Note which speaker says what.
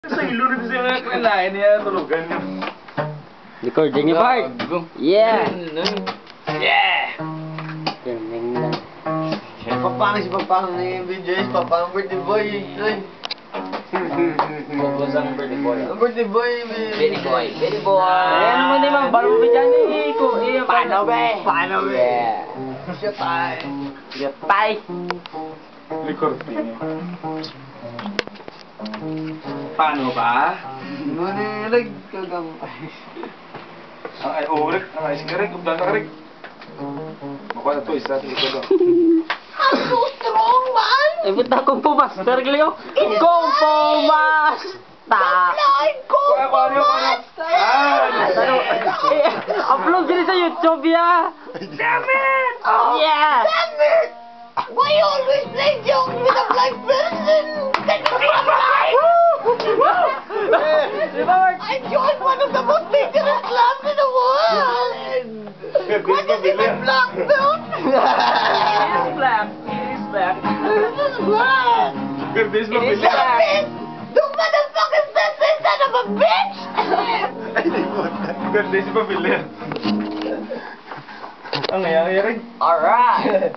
Speaker 1: Sa ilo rin siya kailangan niya tulugan niya.
Speaker 2: Recording ni Bart. Yeah.
Speaker 1: Yeah!
Speaker 2: Galing na.
Speaker 3: Si Papang ni BJ's, Papang birthday boy.
Speaker 1: Focus ang birthday boy.
Speaker 3: Ang birthday boy,
Speaker 1: Baby boy. Baby boy.
Speaker 2: Ayan mo naman, baru mo dyan eh.
Speaker 3: Paano ba? Paano ba?
Speaker 2: Yeah.
Speaker 3: Siya tayo.
Speaker 2: Tay.
Speaker 1: Recording. Paano ba?
Speaker 3: Manilag kagang.
Speaker 1: Ay, urik. Ay, sigarig. Ubdan ka karig. Makuha na to, isa. Ito daw.
Speaker 3: I'm so strong, man!
Speaker 2: Eh, ba't na kung pumaster, Cleo? Kung pumaster!
Speaker 1: Kuha ko ano.
Speaker 2: Upload din sa YouTube, ya!
Speaker 1: Damn it!
Speaker 2: Yeah!
Speaker 3: Damn it! Why you always play jokes with a blind person? Can you be alive?
Speaker 2: Di ba, Bart?
Speaker 3: I joined one of the most dangerous clubs in the world! What is it, my black belt?
Speaker 2: It is black. It is black.
Speaker 3: This is black!
Speaker 1: Gardis
Speaker 2: It is
Speaker 1: mabilis.
Speaker 2: black.
Speaker 3: The motherfucking son of a bitch!
Speaker 1: Gardis mabilis. Ang nangyayari.
Speaker 2: Alright.